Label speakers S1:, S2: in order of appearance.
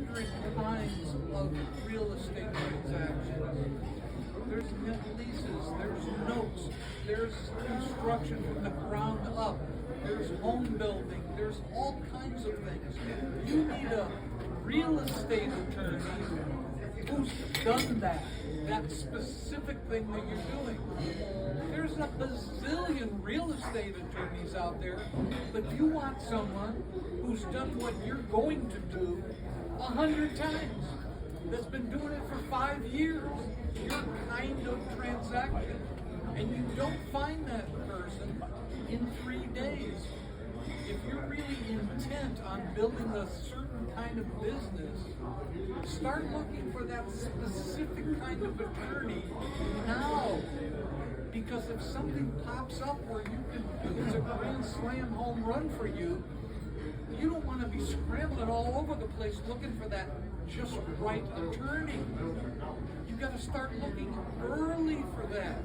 S1: 100 kinds of real estate transactions. There's leases, there's notes, there's construction from the ground up, there's home building, there's all kinds of things. You need a real estate attorney who's done that specific thing that you're doing. There's a bazillion real estate attorneys out there, but you want someone who's done what you're going to do 100 times, that's been doing it for 5 years, your kind of transaction. And you don't find that person in 3 days. If you're really intent on building a certain kind of business, start looking for that specific kind of attorney now. Because if something pops up where you can, it's a grand slam home run for you, you don't want to be scrambling all over the place looking for that just right attorney. You got to start looking early for that.